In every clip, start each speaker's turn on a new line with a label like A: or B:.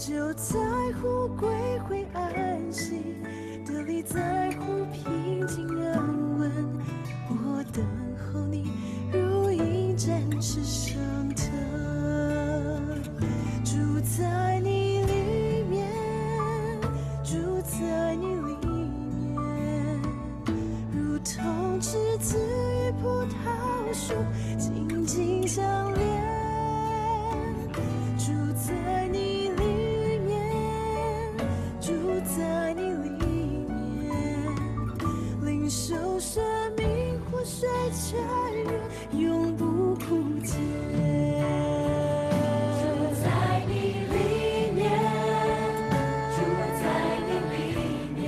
A: 就在乎归回安息，得力在乎平静安稳。我等候你，如鹰展翅上腾，住在你里面，住在你里面，如同枝子与葡萄树紧紧相连。住在你里面，住在你里面，领受生命活水泉源，永不枯竭。住在你里面，住在你里面，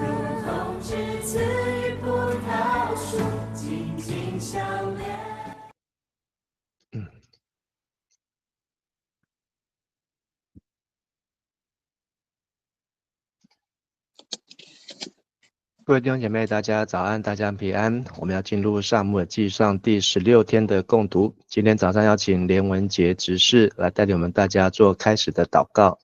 A: 如同枝子与葡萄树紧紧相连。
B: 各位弟兄姐妹，大家早安，大家平安。我们要进入撒母耳记上第16天的共读。今天早上要请连文杰执事来带领我们大家做开始的祷告。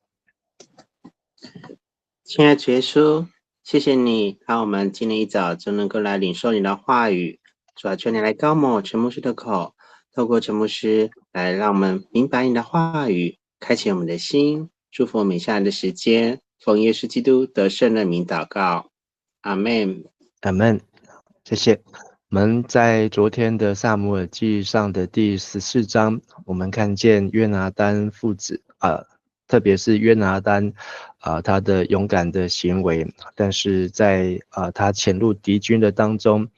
C: 亲爱的主耶稣，谢谢你让我们今天一早就能够来领受你的话语。主啊，求你来高抹陈牧师的口，透过陈牧师来让我们明白你的话语，开启我们的心，祝福我们下来的时间。奉耶稣基督得胜的名祷告，阿们。
B: 阿们。谢谢。我们在昨天的撒母耳记上的第14章，我们看见约拿单父子特别是约拿单他的勇敢的行为，但是在他潜入敌军的当中，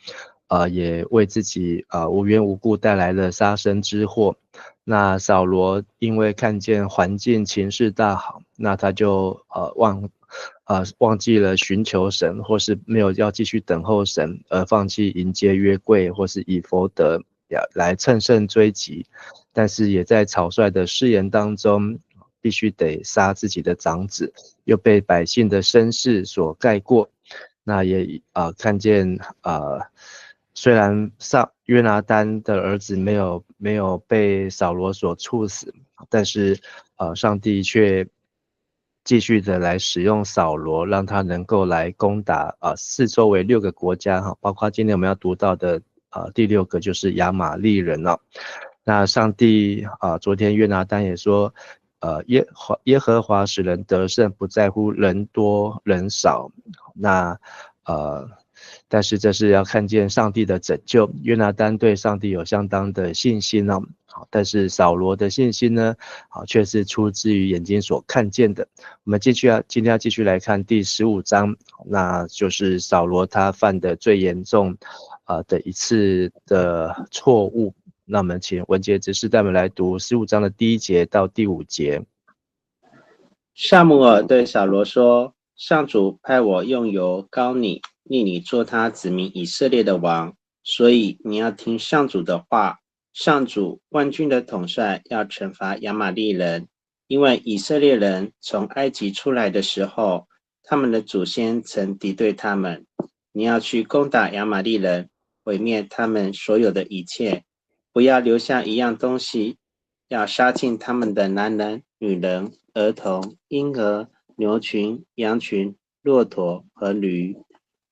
B: 也为自己无缘无故带来了杀身之祸。那扫罗因为看见环境情势大好，那他就忘记了寻求神，或是没有要继续等候神，而放弃迎接约柜，或是以弗得来乘胜追击。但是也在草率的誓言当中，必须得杀自己的长子，又被百姓的声势所盖过。那也看见虽然约拿单的儿子没有被扫罗所处死，但是上帝却继续的来使用扫罗，让他能够来攻打四周围6个国家包括今天我们要读到的第6个就是亚玛力人那上帝昨天约拿单也说耶和华使人得胜，不在乎人多人少。那但是这是要看见上帝的拯救。约拿单对上帝有相当的信心但是扫罗的信心呢却是出自于眼睛所看见的。我们今天要继续来看第15章，那就是扫罗他犯的最严重的一次的错误。那我们请文杰执事带我们来读15章的第1节到第5节。
C: 撒母耳对扫罗说：上主派我用油膏你，立你做他子民以色列的王，所以你要听上主的话。上主万军的统帅要惩罚亚玛力人，因为以色列人从埃及出来的时候，他们的祖先曾敌对他们。你要去攻打亚玛力人，毁灭他们所有的一切，不要留下一样东西，要杀尽他们的男人、女人、儿童、婴儿、牛群、羊群、骆驼和驴。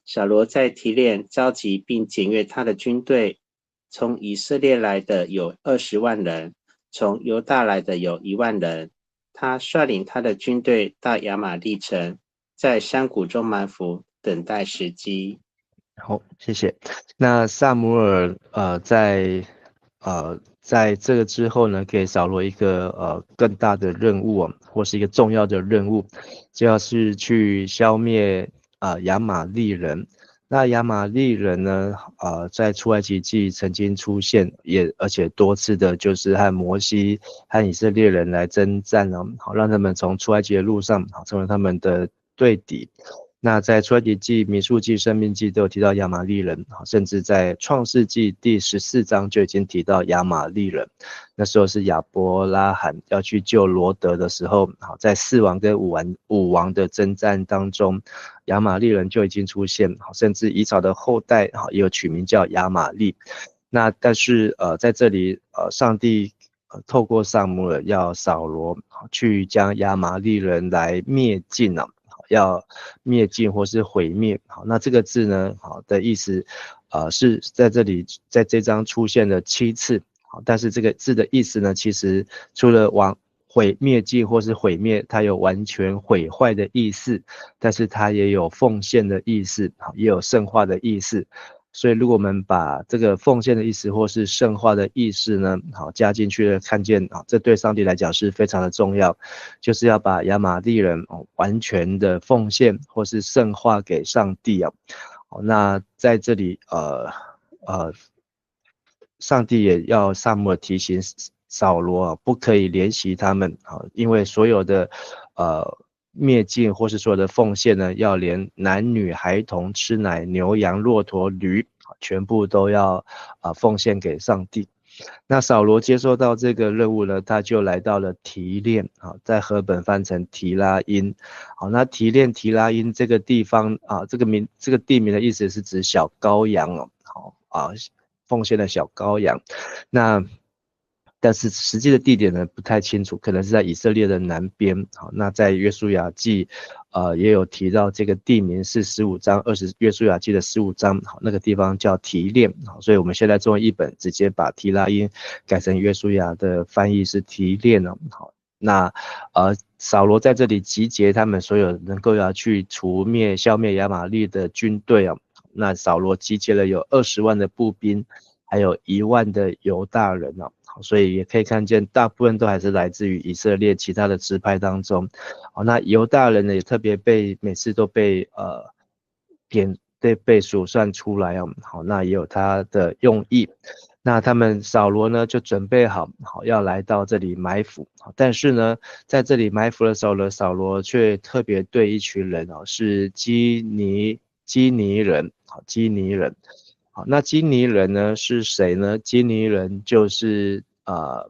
C: 扫罗在提炼召集并检阅他的军队，从以色列来的有20万人，从犹大来的有1万人。他率领他的军队到亚玛力城，在山谷中埋伏，等待时机。
B: 好，谢谢。那撒母耳在这个之后呢，给扫罗一个更大的任务或是一个重要的任务，就要是去消灭亚玛力人。那亚玛力人呢在出埃及记曾经出现，而且多次的就是和摩西和以色列人来征战好让他们从出埃及的路上成为他们的对敌。那在出埃及记、民数记、申命记都有提到亚玛力人，甚至在创世纪第14章就已经提到亚玛力人。那时候是亚伯拉罕要去救罗德的时候，在4王跟5王的征战当中，亚玛力人就已经出现，甚至以扫的后代也有取名叫亚玛力。那但是在这里上帝透过撒母耳要扫罗去将亚玛利人来灭尽啊，要灭尽或是毁灭。好，那这个字呢，好的意思，是在这里在这章出现了7次。好，但是这个字的意思呢，其实除了毁灭尽或是毁灭，它有完全毁坏的意思，但是它也有奉献的意思，也有圣化的意思。所以如果我们把这个奉献的意思或是圣化的意思呢，好加进去了，看见这对上帝来讲是非常的重要，就是要把亚玛利人完全的奉献或是圣化给上帝啊。那在这里上帝也要撒母耳提醒扫罗不可以怜惜他们因为所有的灭尽或是所有的奉献呢，要连男女孩童、吃奶、牛羊、骆驼、驴，全部都要奉献给上帝。那扫罗接受到这个任务呢，他就来到了提炼在和本翻成提拉因。好，那提炼提拉因这个地方这个地名的意思是指小羔羊奉献的小羔羊。但是实际的地点呢不太清楚，可能是在以色列的南边。好，那在约书亚记也有提到这个地名是15章约书亚记的15章，好，那个地方叫提炼。好，所以我们现在中文译本直接把提拉因改成约书亚的翻译是提炼了。好，那扫罗在这里集结他们所有能够要去消灭亚玛力的军队那扫罗集结了有20万的步兵，还有1万的犹大人所以也可以看见大部分都还是来自于以色列其他的支派当中。那犹大人呢也特别每次都被数算出来好，那也有他的用意。那他们扫罗呢就准备好要来到这里埋伏，但是呢在这里埋伏的时候呢，扫罗却特别对一群人是基尼人。好，那基尼人呢是谁呢？基尼人就是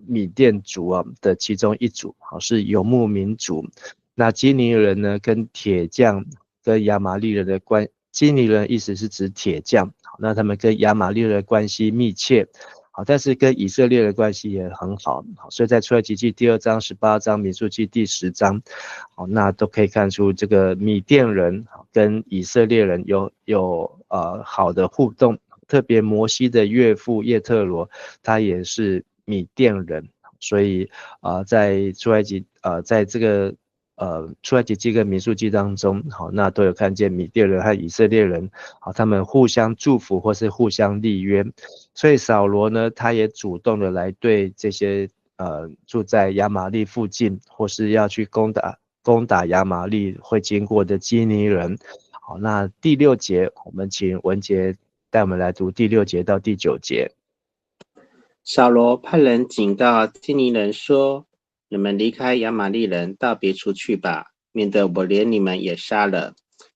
B: 米甸族的其中一族，是游牧民族。那基尼人呢跟铁匠跟亚玛力人的基尼人意思是指铁匠，那他们跟亚玛力人的关系密切，但是跟以色列的关系也很好，所以在出埃及记第2章、18章、民数记第10章，那都可以看出这个米甸人跟以色列人有好的互动。特别摩西的岳父叶特罗，他也是米甸人，所以在出埃及在这个出埃及记跟民数记当中，那都有看见米甸人和以色列人他们互相祝福或是互相立约。所以扫罗呢，他也主动的来对这些住在亚玛力附近或是要去攻打亚玛力会经过的基尼人。好，那第6节我们请文杰带我们来读第6节到第9节。
C: 扫罗派人警告基尼人说：“你们离开亚玛力人，到别处去吧，免得我连你们也杀了。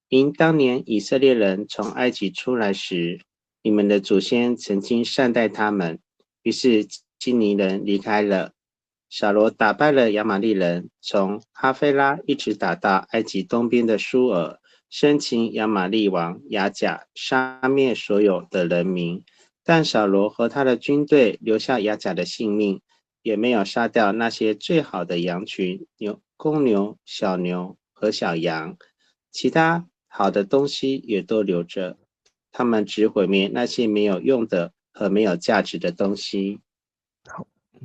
C: 因当年以色列人从埃及出来时，你们的祖先曾经善待他们。”于是基尼人离开了。扫罗打败了亚玛力人，从哈菲拉一直打到埃及东边的舒尔，生擒亚玛力王亚甲，杀灭所有的人民。但扫罗和他的军队留下亚甲的性命，也没有杀掉那些最好的羊群、公牛、小牛和小羊，其他好的东西也都留着。他们只毁灭那些没有用的和没有价值的东西。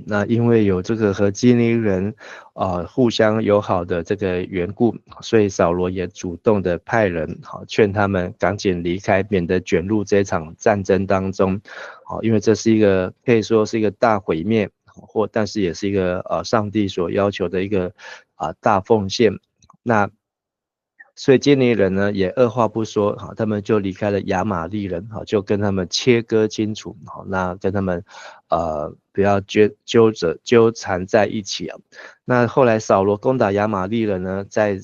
B: 那因为有这个和基尼人互相友好的这个缘故，所以扫罗也主动的派人劝他们赶紧离开，免得卷入这场战争当中。因为这是一个可以说是一个大毁灭，但是也是一个上帝所要求的一个大奉献。那所以基尼人呢也二话不说他们就离开了亚玛力人就跟他们切割清楚那跟他们不要纠缠在一起那后来扫罗攻打亚玛力人呢，在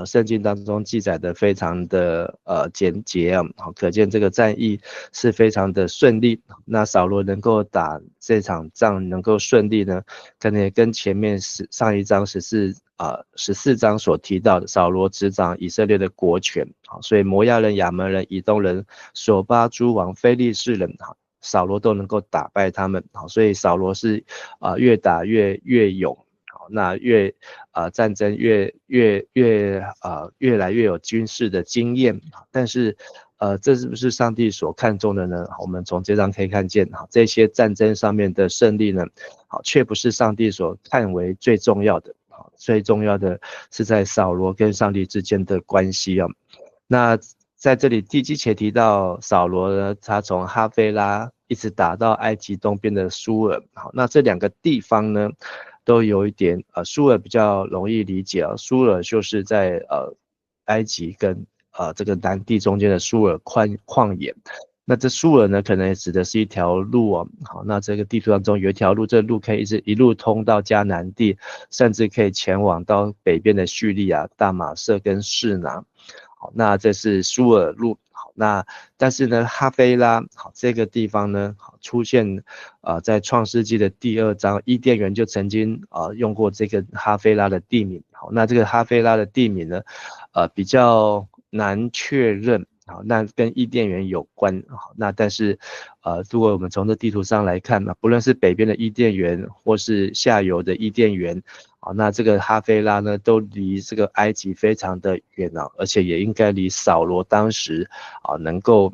B: 圣经当中记载的非常的简洁可见这个战役是非常的顺利。那扫罗能够打这场仗能够顺利呢，可能也跟前面上一章14章所提到的扫罗执掌以色列的国权，所以摩押人、亚门人、以东人、索巴诸王、非利士人扫罗都能够打败他们，好，所以扫罗是越打越勇，好，那战争越来越有军事的经验，但是这是不是上帝所看重的呢？我们从这章可以看见，好，这些战争上面的胜利呢，好，却不是上帝所看为最重要的，好，最重要的是在扫罗跟上帝之间的关系啊。那在这里第七节提到扫罗呢，他从哈菲拉一直打到埃及东边的苏尔，好，那这两个地方呢，都有一点苏尔比较容易理解啊，苏尔就是在埃及跟这个南地中间的苏尔旷野。那这苏尔呢，可能也指的是一条路哦。好，那这个地图当中有一条路，这路可以一路通到迦南地，甚至可以前往到北边的叙利亚、大马色跟示拿。好，那这是苏尔路。好，那但是呢，哈菲拉，好，这个地方呢，好，出现在创世纪的第2章，伊甸园就曾经用过这个哈菲拉的地名。好，那这个哈菲拉的地名呢，比较难确认。好，那跟伊甸园有关。好，那但是如果我们从这地图上来看呢，不论是北边的伊甸园或是下游的伊甸园，好，那这个哈菲拉呢，都离这个埃及非常的远啊，而且也应该离扫罗当时能够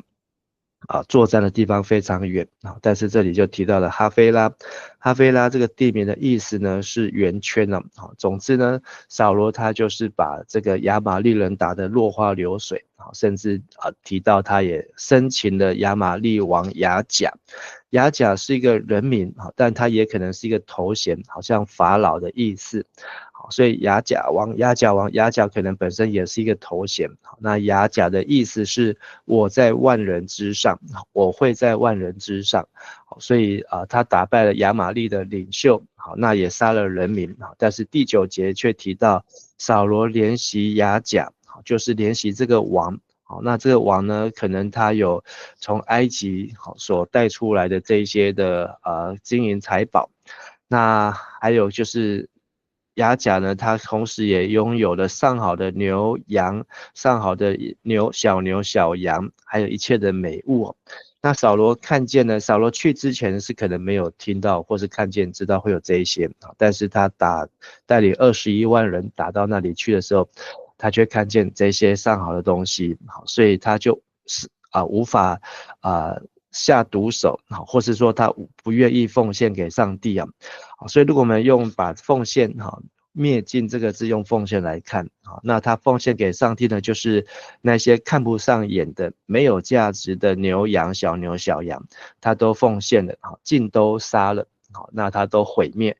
B: 作战的地方非常远啊。但是这里就提到了哈菲拉，哈菲拉这个地名的意思呢是圆圈啊。总之呢，扫罗他就是把这个亚玛力人打得落花流水，甚至提到他也生擒了亚玛力王亚甲。亚甲是一个人名，但他也可能是一个头衔，好像法老的意思。所以亚甲可能本身也是一个头衔。那亚甲的意思是我在万人之上，我会在万人之上。所以他打败了亚玛力的领袖，好，那也杀了人民。但是第9节却提到扫罗怜惜亚甲，就是怜惜这个王。好，那这个王呢，可能他有从埃及所带出来的这一些的金银财宝。那还有就是亚甲呢，他同时也拥有了上好的牛羊，上好的牛小羊，还有一切的美物。那扫罗看见呢，扫罗去之前是可能没有听到或是看见知道会有这一些，但是他带领21万人打到那里去的时候，他却看见这些上好的东西，所以他就是无法下毒手，或是说他不愿意奉献给上帝啊。所以如果我们用把奉献灭尽这个字用奉献来看，那他奉献给上帝呢，就是那些看不上眼的没有价值的牛羊小牛小羊，他都奉献了，尽都杀了，那他都毁灭。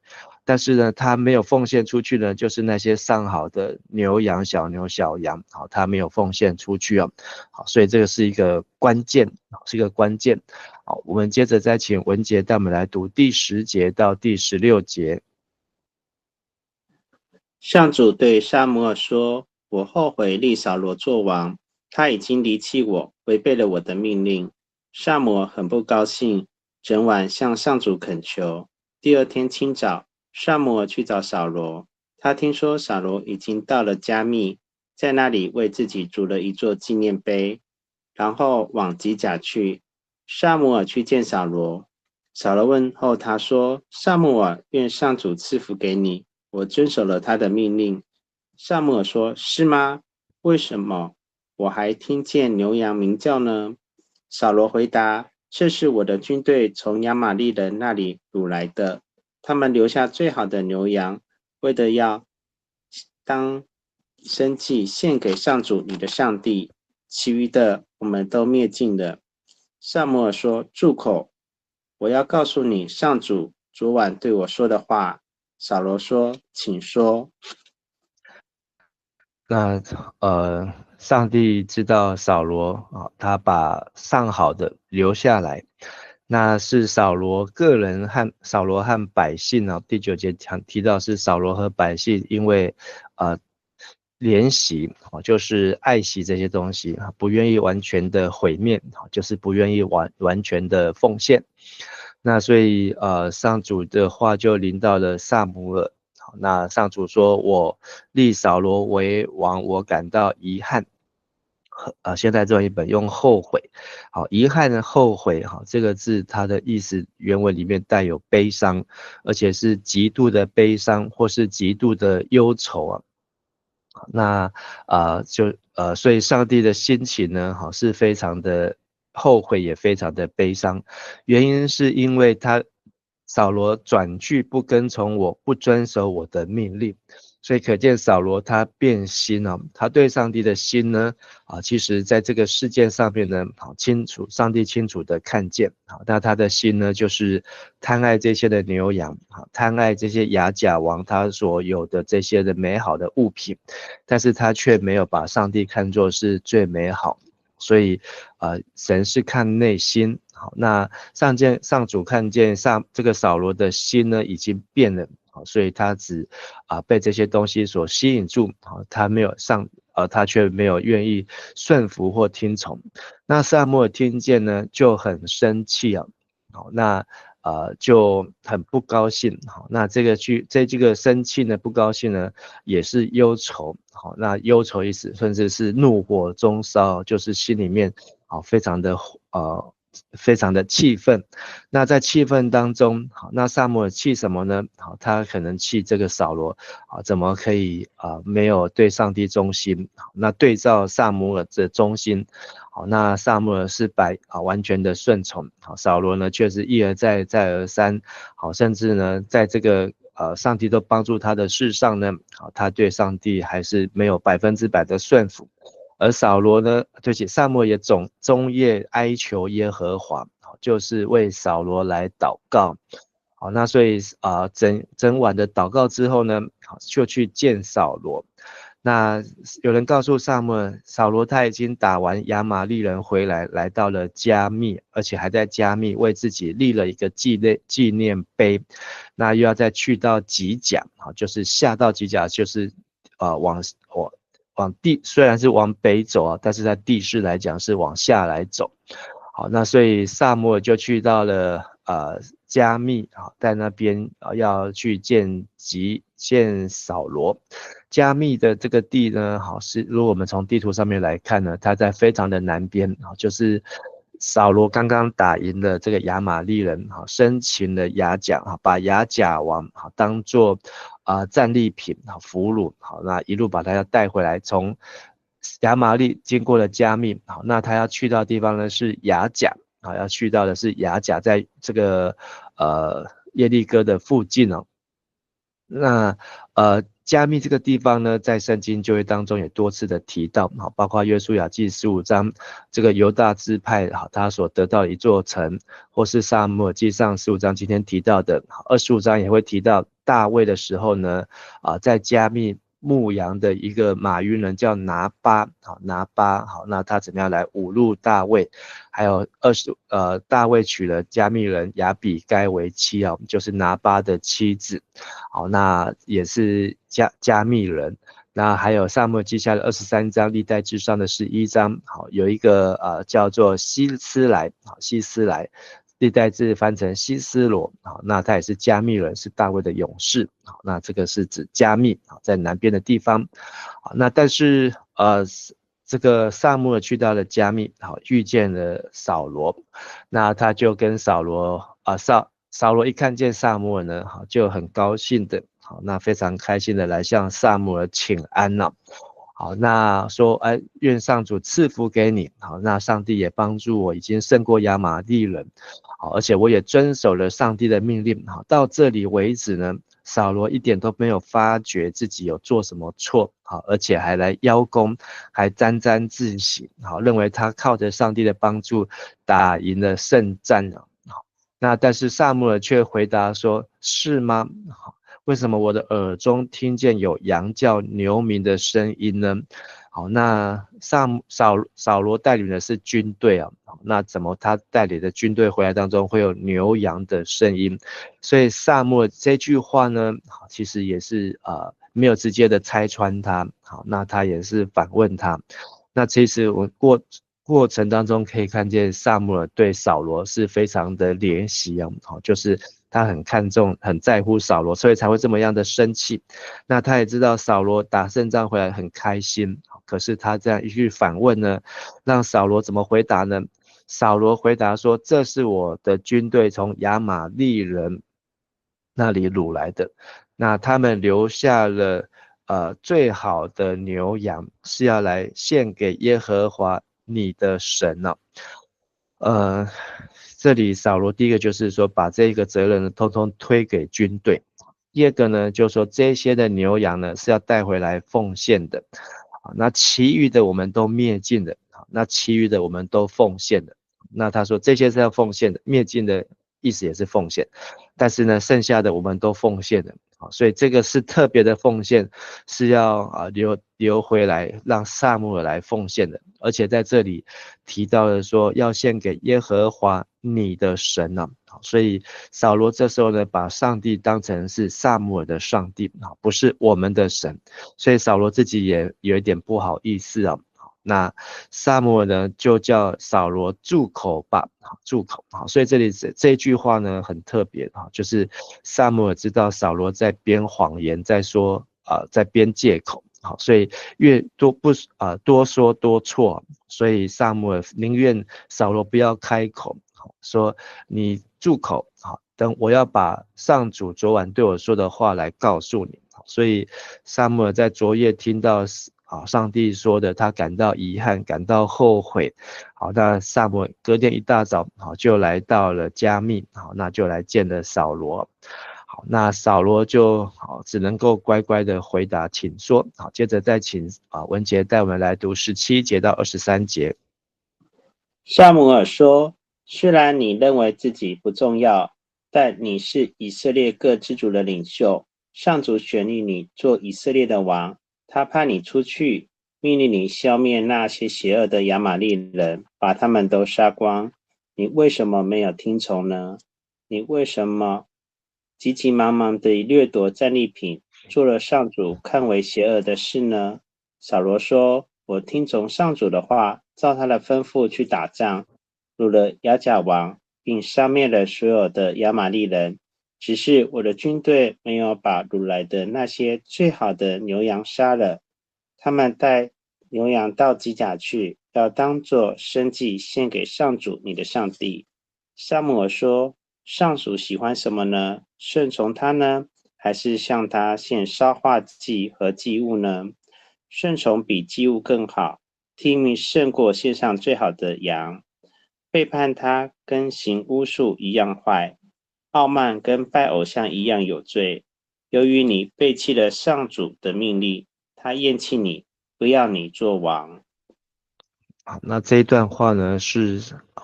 B: 但是呢，他没有奉献出去呢，就是那些上好的牛羊小牛小羊，好，他没有奉献出去啊。好，所以这个是一个关键，是一个关键。好，我们接着再请文杰带我们来读第10节到第16节。
C: 上主对撒母耳说：“我后悔立扫罗作王，他已经离弃我，违背了我的命令。”撒母耳很不高兴，整晚向上主恳求。第2天清早，撒母耳去找扫罗，他听说扫罗已经到了迦密，在那里为自己筑了一座纪念碑，然后往吉甲去。撒母耳去见扫罗，扫罗问候他说：“撒母耳，愿上主赐福给你，我遵守了他的命令。”撒母耳说：“是吗？为什么我还听见牛羊鸣叫呢？”扫罗回答：“这是我的军队从亚玛力人那里掳来的，他们留下最好的牛羊，为的要当牲祭献给上主你的上帝，其余的我们都灭尽了。”撒母耳说：“住口！我要告诉你上主昨晚对我说的话。”扫罗说：“请说。”
B: 那上帝知道扫罗他把上好的留下来，那是扫罗和百姓第9节提到是扫罗和百姓因为怜惜就是爱惜这些东西不愿意完全的毁灭就是不愿意完全的奉献。那所以上主的话就临到了撒母耳。那上主说：“我立扫罗为王，我感到遗憾。”现代中文译本用后悔，好，遗憾的后悔，好，这个字它的意思原文里面带有悲伤，而且是极度的悲伤或是极度的忧愁啊。那所以上帝的心情呢，好，是非常的后悔，也非常的悲伤。原因是因为扫罗转去不跟从我，不遵守我的命令，所以可见扫罗他变心了，他对上帝的心呢，其实在这个事件上面呢，上帝清楚的看见，那他的心呢，就是贪爱这些的牛羊，贪爱这些亚甲王他所有的这些的美好的物品，但是他却没有把上帝看作是最美好。所以，神是看内心。好，那上主看见这个扫罗的心呢，已经变了。好，所以他只被这些东西所吸引住。好，他却没有愿意顺服或听从。那撒母耳听见呢，就很生气啊。好，那就很不高兴。好，那这个生气呢，不高兴呢，也是忧愁。好，那忧愁意思甚至是怒火中烧，就是心里面非常的气愤。那在气愤当中，好，那撒母耳气什么呢？好，他可能气这个扫罗，怎么可以没有对上帝忠心？那对照撒母耳的忠心，好，那撒母耳是完全的顺从，好，扫罗呢却是一而再再而三，好，甚至呢在这个上帝都帮助他的事上呢，好，他对上帝还是没有100%的顺服。而扫罗呢，撒母耳也终夜哀求耶和华，就是为扫罗来祷告。好，那所以整晚的祷告之后呢，就去见扫罗。那有人告诉撒母耳，扫罗他已经打完亚玛力人回来，来到了迦密，而且还在迦密为自己立了一个纪念碑。那又要再去到吉甲，就是下到吉甲，就是往地，虽然是往北走啊，但是在地势来讲是往下来走。好，那所以撒母耳就去到了迦密，在那边要去见扫罗。迦密的这个地呢，如果我们从地图上面来看呢，它在非常的南边，就是扫罗刚刚打赢了这个亚玛力人，生擒了亚甲，把亚甲王当作战利品，俘虏，好，那一路把他要带回来，从亚玛力经过了迦密，好，那他要去到的地方呢是亚甲，要去到的是亚甲，在这个耶利哥的附近哦。那迦密这个地方呢，在圣经旧约当中也多次的提到，包括约书亚记15章，这个犹大支派他所得到的一座城，或是撒母耳记上15章今天提到的25章也会提到大卫的时候呢，在迦密牧羊的一个马云人叫拿巴，好，那他怎么样来侮辱大卫？还有大卫娶了迦密人亚比该为妻啊，就是拿巴的妻子，好，那也是迦密人。那还有撒母耳记下的23章，历代志上的11章，好，有一个叫做希斯莱，历代志翻成希斯罗，那他也是迦密人，是大卫的勇士，那这个是指迦密，在南边的地方。那但是这个撒母耳去到了迦密，遇见了扫罗，那他就跟扫罗扫罗一看见撒母耳呢，就很高兴的，那非常开心的来向撒母耳请安了。好，那说，愿上主赐福给你。好，那上帝也帮助我，已经胜过亚玛力人。好，而且我也遵守了上帝的命令。好，到这里为止呢，扫罗一点都没有发觉自己有做什么错。好，而且还来邀功，还沾沾自喜。好，认为他靠着上帝的帮助打赢了胜战了。好，那但是撒母耳却回答说：“是吗？好。”为什么我的耳中听见有羊叫牛鸣的声音呢？好，那扫罗带领的是军队啊，那怎么他带领的军队回来当中会有牛羊的声音？所以撒母耳这句话呢，其实也是没有直接的拆穿他，好，那他也是反问他。那其实我过程当中可以看见撒母耳对扫罗是非常的怜惜啊，就是他很看重、很在乎扫罗，所以才会这么样的生气。那他也知道扫罗打胜仗回来很开心，可是他这样一句反问呢，让扫罗怎么回答呢？扫罗回答说：“这是我的军队从亚玛利人那里掳来的，那他们留下了最好的牛羊，是要来献给耶和华你的神哦。”这里扫罗第一个就是说把这个责任呢通通推给军队，第二个呢就是说这些的牛羊呢是要带回来奉献的，那其余的我们都灭尽了，那其余的我们都奉献了。那他说这些是要奉献的，灭尽的意思也是奉献，但是呢剩下的我们都奉献了，所以这个是特别的奉献，是要留回来让撒母耳来奉献的，而且在这里提到了说要献给耶和华你的神啊，所以扫罗这时候呢把上帝当成是撒母耳的上帝，不是我们的神，所以扫罗自己也有一点不好意思啊。那撒母耳呢就叫扫罗住口吧，住口。所以这里这一句话呢很特别，就是撒母耳知道扫罗在编谎言，在说在编借口，所以越多说多错，所以撒母耳宁愿扫罗不要开口，说你住口，等我要把上主昨晚对我说的话来告诉你。所以撒母耳在昨夜听到上帝说的，他感到遗憾，感到后悔。好，那撒母耳隔天一大早就来到了迦密，那就来见了扫罗。好，那扫罗就只能够乖乖的回答，请说。好，接着再请文杰带我们来读17节到23节。
C: 撒母耳说：“虽然你认为自己不重要，但你是以色列各支族的领袖，上主选立你做以色列的王。他派你出去，命令你消灭那些邪恶的亚玛利人，把他们都杀光。你为什么没有听从呢？你为什么急急忙忙地掠夺战利品，做了上主看为邪恶的事呢？”扫罗说：“我听从上主的话，照他的吩咐去打仗，掳了亚甲王，并杀灭了所有的亚玛利人。只是我的军队没有把掳来的那些最好的牛羊杀了，他们带牛羊到基甲去，要当作牲祭献给上主你的上帝。”撒母耳说：“上主喜欢什么呢？顺从他呢，还是向他献烧化祭和祭物呢？顺从比祭物更好，听命胜过献上最好的羊。背叛他跟行巫术一样坏，傲慢跟拜偶像一样有罪。由于你背弃了上主的命令，他厌弃你，不要你做王。”
B: 那这一段话呢是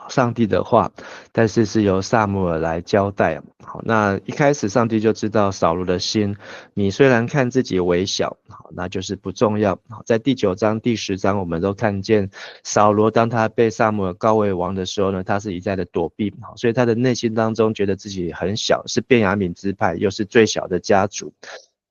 B: 上帝的话，但是是由撒母耳来交代。好，那一开始上帝就知道扫罗的心，你虽然看自己微小，那就是不重要。在第9章、第10章，我们都看见扫罗当他被撒母耳高为王的时候呢，他是一再的躲避，所以他的内心当中觉得自己很小，是便雅悯支派，又是最小的家族。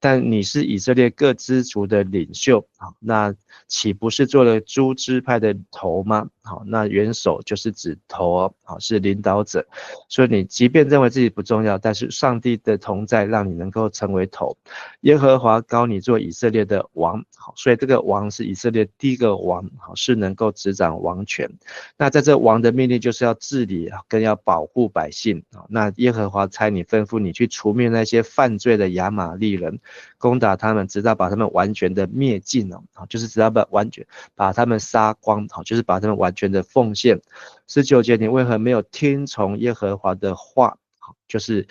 B: 但你是以色列各支族的领袖，那岂不是做了诸支派的头吗？好，那元首就是指头是领导者，所以你即便认为自己不重要，但是上帝的同在让你能够成为头。耶和华膏你做以色列的王，所以这个王是以色列第一个王，是能够执掌王权。那在这王的命令就是要治理跟要保护百姓。那耶和华差你吩咐你去除灭那些犯罪的亚玛利人，攻打他们，直到把他们完全的灭尽，就是直到完全把他们杀光，就是把他们完全的奉献。19节，你为何没有听从耶和华的话？就是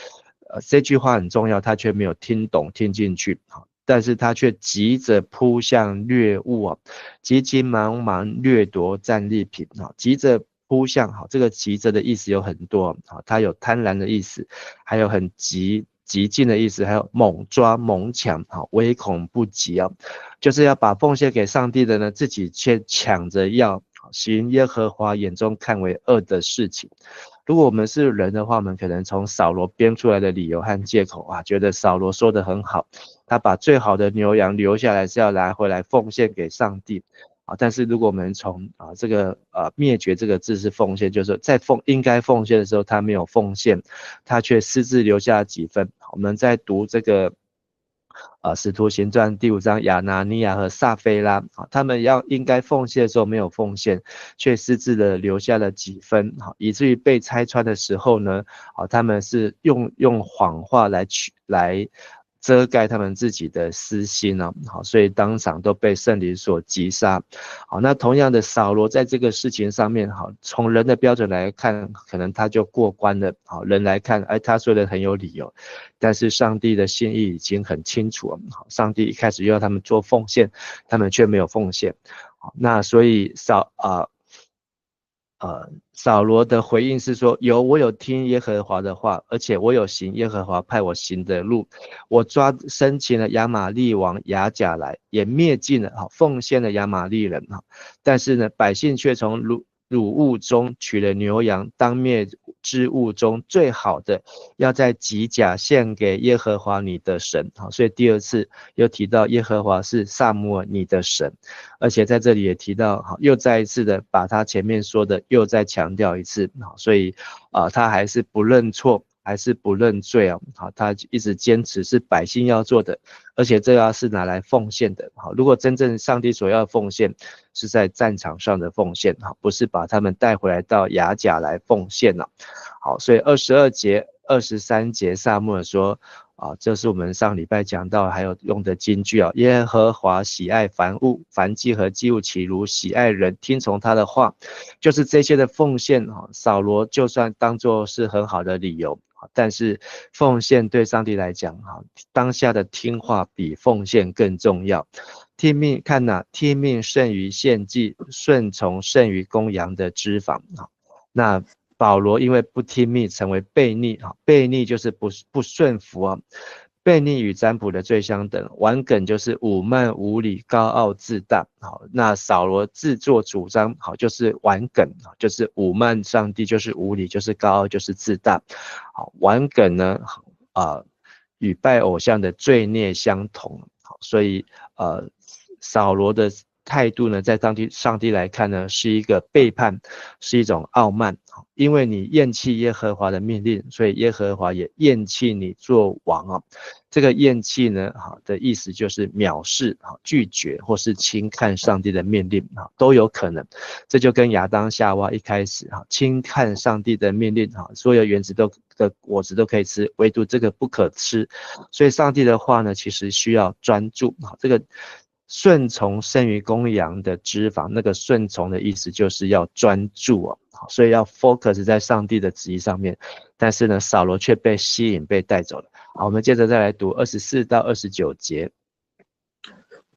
B: 这句话很重要，他却没有听懂听进去，但是他却急着扑向掠物，急急忙忙掠夺战利品，急着扑向，这个急着的意思有很多，它有贪婪的意思，还有很急进的意思，还有猛抓猛抢，唯恐不及，就是要把奉献给上帝的呢，自己却抢着要行耶和华眼中看为恶的事情。如果我们是人的话，我们可能从扫罗编出来的理由和借口觉得扫罗说得很好，他把最好的牛羊留下来是要拿回来奉献给上帝。但是如果我们从这个灭绝这个字是奉献，就是说在应该奉献的时候他没有奉献，他却私自留下几分。我们在读这个使徒行传第5章，亚拿尼亚和撒非拉他们应该奉献的时候没有奉献，却私自的留下了几分，以至于被拆穿的时候呢，他们是用谎话来遮盖他们自己的私心所以当场都被圣灵所击杀。那同样的，扫罗在这个事情上面，从人的标准来看，可能他就过关了。人来看，他说的很有理由，但是上帝的心意已经很清楚了。上帝一开始要他们做奉献，他们却没有奉献。那所以扫罗的回应是说，我有听耶和华的话，而且我有行耶和华派我行的路，我生擒了亚玛利王亚甲来，也灭尽了奉献了亚玛利人。但是呢，百姓却从掳物中取了牛羊，当灭之物中最好的，要在吉甲献给耶和华你的神。所以第二次又提到耶和华是撒母耳你的神，而且在这里也提到，又再一次的把他前面说的又再强调一次。所以他还是不认错，还是不认罪他一直坚持是百姓要做的，而且这要是拿来奉献的。如果真正上帝所要奉献是在战场上的奉献，不是把他们带回来到亚甲来奉献。所以22节、23节撒母耳说这是我们上礼拜讲到还有用的金句耶和华喜爱凡物，凡祭和祭物岂如喜爱人听从他的话。就是这些的奉献扫罗就算当作是很好的理由，但是奉献对上帝来讲当下的听话比奉献更重要。听命听命胜于献祭，顺从胜于公羊的脂肪。那保罗因为不听命成为悖逆，悖逆就是不顺服悖逆与占卜的最相等，顽梗就是武慢无理、高傲自大。那扫罗自作主张就是顽梗，就是武慢上帝，就是无理，就是高傲，就是自大。顽梗呢与拜偶像的罪孽相同。所以扫罗的态度呢，在上帝来看呢，是一个背叛，是一种傲慢。因为你厌弃耶和华的命令，所以耶和华也厌弃你做王这个厌弃呢的意思就是藐视、拒绝或是轻看上帝的命令都有可能。这就跟亚当夏娃一开始轻看上帝的命令所有园子的果子都可以吃，唯独这个不可吃。所以上帝的话呢，其实需要专注这个顺从胜于公羊的脂肪，那个顺从的意思就是要专注所以要 focus 在上帝的旨意上面。但是呢，扫罗却被吸引，被带走了。好，我们接着再来读24到29节。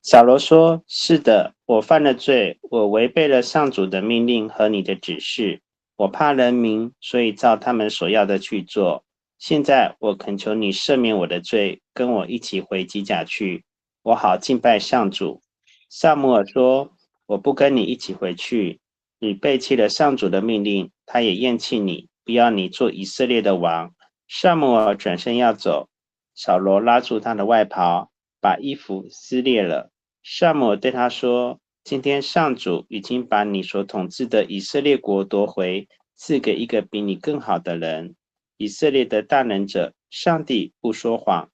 C: 扫罗说：是的，我犯了罪，我违背了上主的命令和你的指示，我怕人民，所以照他们所要的去做。现在我恳求你赦免我的罪，跟我一起回吉甲去，我好敬拜上主。撒母耳说：我不跟你一起回去，你背弃了上主的命令，他也厌弃你，不要你做以色列的王。撒母耳转身要走，扫罗拉住他的外袍，把衣服撕裂了。撒母耳对他说：今天上主已经把你所统治的以色列国夺回，赐给一个比你更好的人。以色列的大能者，上帝不说谎，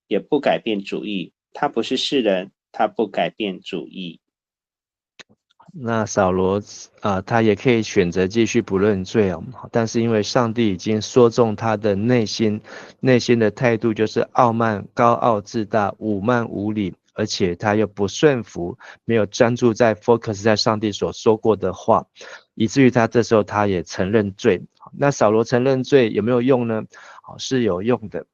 C: 也不改变主意，他不是世人，他不改变主意。
B: 那扫罗他也可以选择继续不认罪但是因为上帝已经说中他的内心的态度就是傲慢、高傲、自大、武慢无理，而且他又不顺服，没有专注在 focus 在上帝所说过的话，以至于他这时候他也承认罪。那扫罗承认罪有没有用呢？是有用的。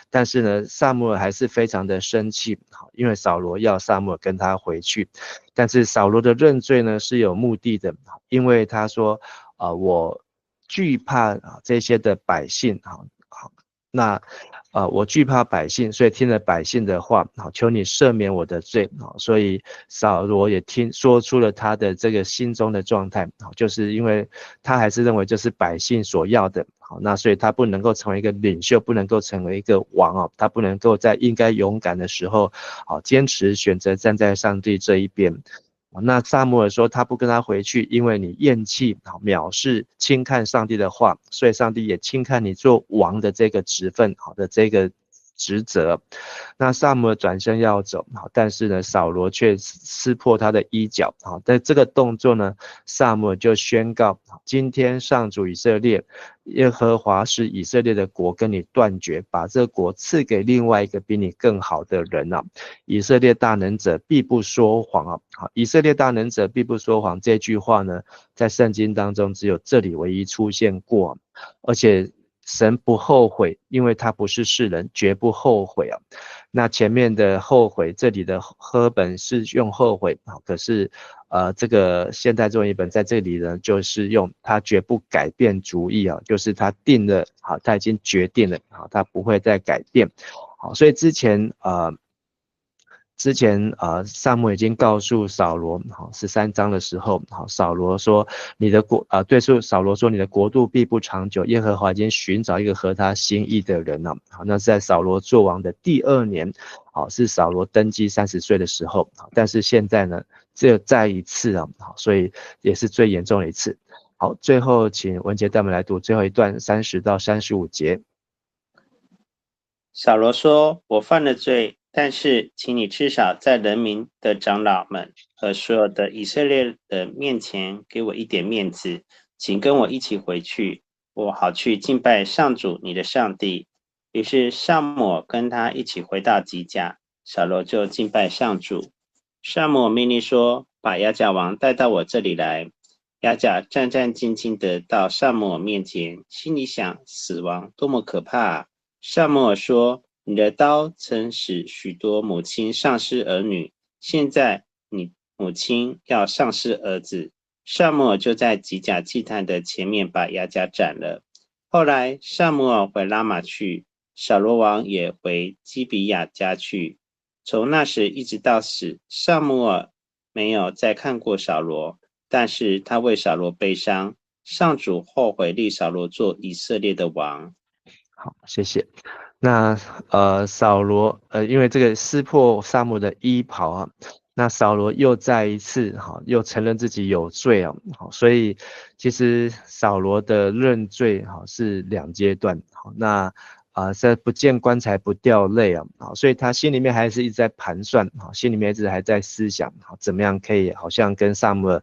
B: 但是呢，撒母耳还是非常的生气，因为扫罗要撒母耳跟他回去。但是扫罗的认罪呢是有目的的，因为他说我惧怕这些的百姓我惧怕百姓，所以听了百姓的话，求你赦免我的罪。所以扫罗也说出了他的这个心中的状态，就是因为他还是认为这是百姓所要的，那所以他不能够成为一个领袖，不能够成为一个王他不能够在应该勇敢的时候坚持选择站在上帝这一边。那撒母耳说他不跟他回去，因为你厌弃、藐视、轻看上帝的话，所以上帝也轻看你做王的这个职分，好的这个职责。那撒母耳转身要走，但是呢，扫罗却撕破他的衣角。在这个动作呢，撒母耳就宣告：今天上主以色列，耶和华是以色列的国跟你断绝，把这国赐给另外一个比你更好的人啊！以色列大能者必不说谎啊！以色列大能者必不说谎这句话呢，在圣经当中只有这里唯一出现过，而且神不后悔，因为他不是世人，绝不后悔啊。那前面的后悔，这里的赫本是用后悔，可是这个现代中文译本在这里呢，就是用他绝不改变主意啊，就是他定了，好，他已经决定了，好，他不会再改变。好，所以之前撒母耳已经告诉扫罗，好，13章的时候，好，扫罗说你的对扫罗说你的国度必不长久，耶和华已经寻找一个合他心意的人了。好，那是在扫罗作王的第2年，好，是扫罗登基30岁的时候，但是现在呢，只有再一次啊，好，所以也是最严重的一次。好，最后请文杰带我们来读最后一段30到35节。
C: 扫罗说：“我犯了罪，但是请你至少在人民的长老们和所有的以色列的面前给我一点面子，请跟我一起回去，我好去敬拜上主你的上帝。”于是撒母耳跟他一起回到吉甲，扫罗就敬拜上主。撒母耳命令说：“把亚甲王带到我这里来。”亚甲战战兢兢地到撒母耳面前，心里想：死亡多么可怕啊！撒母耳说：“你的刀曾使许多母亲丧失儿女，现在你母亲要丧失儿子。”撒母耳就在吉甲祭坛的前面把亚甲斩了。后来撒母耳回拉玛去，扫罗王也回基比亚家去。从那时一直到死，撒母耳没有再看过扫罗，但是他为扫罗悲伤。上主后悔立扫罗做以色列的王。
B: 好，谢谢。那扫罗因为这个撕破撒母耳的衣袍啊，那扫罗又再一次又承认自己有罪啊，所以其实扫罗的认罪是2阶段。好，那在不见棺材不掉泪啊，所以他心里面还是一直在盘算，心里面一直还在思想，怎么样可以好像跟撒母耳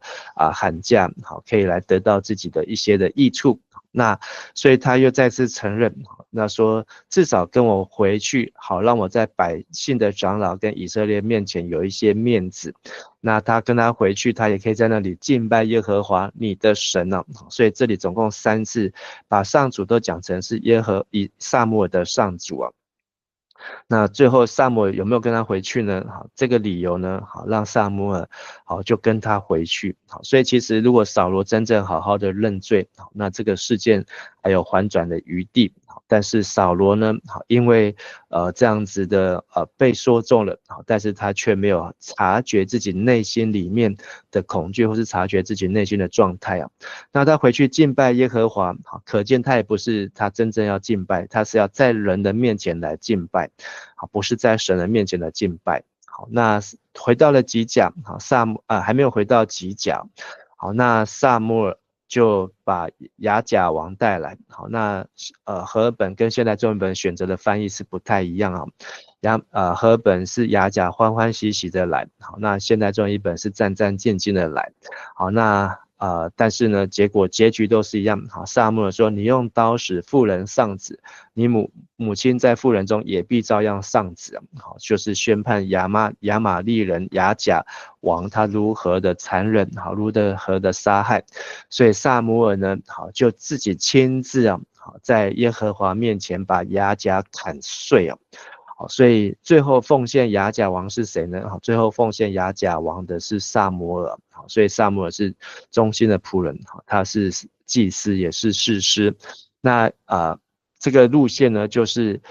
B: 喊价，可以来得到自己的一些的益处。那所以他又再次承认，那说至少跟我回去，好让我在百姓的长老跟以色列面前有一些面子。那他跟他回去，他也可以在那里敬拜耶和华你的神啊。所以这里总共3次，把上主都讲成是撒母耳的上主啊。那最后撒母耳有没有跟他回去呢？好，这个理由呢，好让撒母耳就跟他回去。好，所以其实如果扫罗真正好好的认罪，那这个事件还有缓转的余地。但是扫罗呢，因为这样子的被说中了，但是他却没有察觉自己内心里面的恐惧，或是察觉自己内心的状态啊。那他回去敬拜耶和华，可见他也不是他真正要敬拜，他是要在人的面前来敬拜，不是在神的面前的敬拜。好，那回到了吉甲，还没有回到吉甲。好，那撒母耳就把亚甲王带来。好，那和合本跟现代中文本选择的翻译是不太一样啊。和合本是亚甲欢欢喜喜的来，好，那现代中文译本是战战兢兢的来。好，那但是呢，结局都是一样。好，撒母耳说：“你用刀使妇人丧子，你母亲在妇人中也必照样丧子。”好，就是宣判亚玛利人亚甲王他如何的残忍，好，如何的杀害。所以撒母耳呢，好，就自己亲自在耶和华面前把亚甲砍碎啊。好，所以最后奉献亚甲王是谁呢？好，最后奉献亚甲王的是撒母耳。好，所以撒母耳是忠心的仆人，他是祭司也是士师。那这个路线呢，就是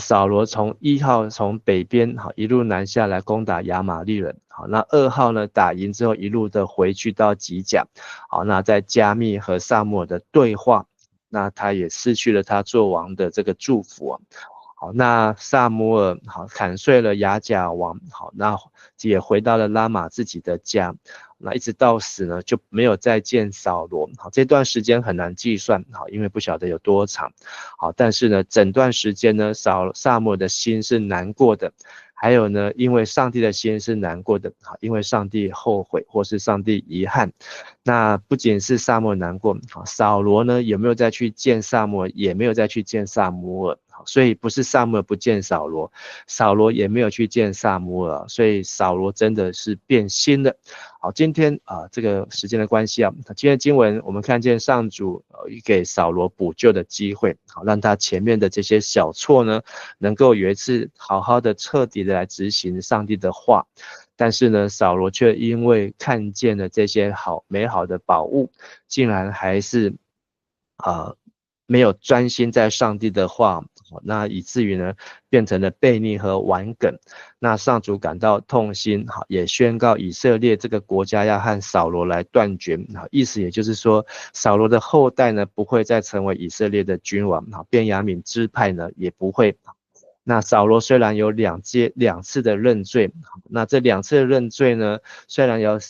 B: 扫罗从1号从北边一路南下来攻打亚玛利人。好，那2号呢打赢之后一路的回去到吉甲。好，那在加密和撒母耳的对话，那他也失去了他做王的这个祝福啊。好，那撒母耳好砍碎了亚甲王，好，那也回到了拉玛自己的家，那一直到死呢就没有再见扫罗。好，这段时间很难计算，好，因为不晓得有多长。好，但是呢，整段时间呢，撒母耳的心是难过的。还有呢，因为上帝的心是难过的，好，因为上帝后悔或是上帝遗憾。那不仅是撒母耳难过，好，扫罗呢有没有再去见撒母耳？也没有再去见撒母耳。好，所以不是撒母耳不见扫罗，扫罗也没有去见撒母耳，所以扫罗真的是变心了。好，今天这个时间的关系啊，今天经文我们看见上主给扫罗补救的机会，好，让他前面的这些小错呢，能够有一次好好的彻底的来执行上帝的话。但是呢，扫罗却因为看见了这些美好的宝物，竟然还是没有专心在上帝的话，那以至于呢变成了悖逆和顽梗。那上主感到痛心，也宣告以色列这个国家要和扫罗来断绝。意思也就是说，扫罗的后代呢不会再成为以色列的君王，便雅悯支派呢也不会。那扫罗虽然有两次的认罪，那这2次的认罪呢，虽然要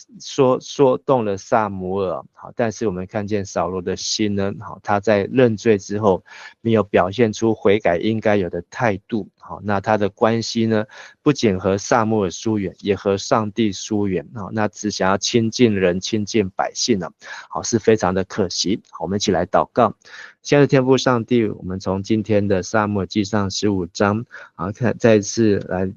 B: 说动了撒母耳，好，但是我们看见扫罗的心呢，好，他在认罪之后没有表现出悔改应该有的态度，好，那他的关系呢，不仅和撒母耳疏远，也和上帝疏远，好，那只想要亲近人、亲近百姓呢，好，是非常的可惜。好，我们一起来祷告。亲爱的天父上帝，我们从今天的撒母耳记上15章再次来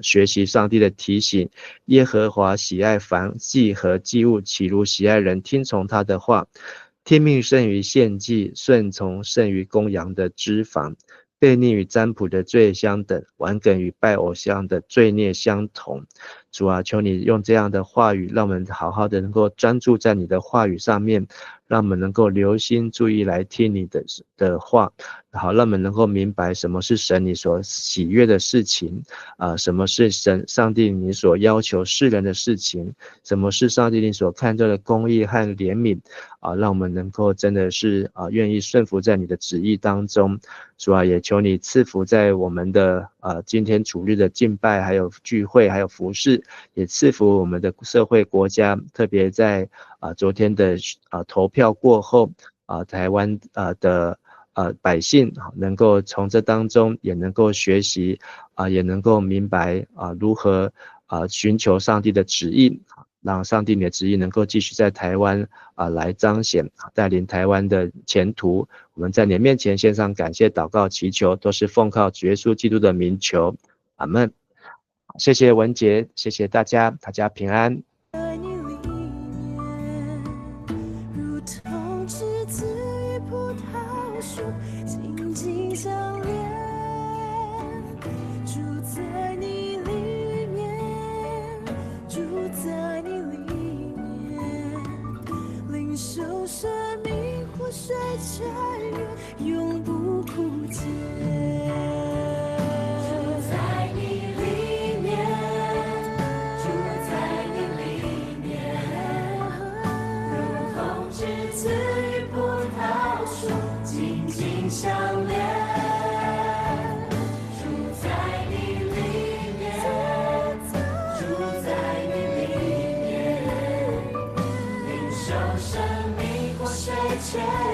B: 学习上帝的提醒，耶和华喜爱燔祭和祭物，岂如喜爱人听从他的话。听命胜于献祭，顺从胜于公羊的脂肪。悖逆与占卜的罪相等，顽梗与拜偶像的罪孽相同。主啊，求你用这样的话语，让我们好好的能够专注在你的话语上面，让我们能够留心注意来听你的话，好，让我们能够明白什么是神你所喜悦的事情，什么是上帝你所要求世人的事情，什么是上帝你所看重的公义和怜悯，让我们能够真的是愿意顺服在你的旨意当中。主啊，也求你赐福在我们的今天主日的敬拜，还有聚会，还有服事，也赐福我们的社会国家，特别在昨天的投票过后，台湾的百姓能够从这当中也能够学习也能够明白如何寻求上帝的旨意，让上帝你的旨意能够继续在台湾来彰显，带领台湾的前途。我们在你面前献上感谢祷告祈求，都是奉靠主耶稣基督的名求，阿们。谢谢文杰，谢谢大家，大家平安。
A: 在你里面，如同栀子与葡萄树紧紧相连，住在你里面，住在你里面，领受生命活水泉源，永不枯竭。相连，住在你里面，住在你里面，领受生命活水泉。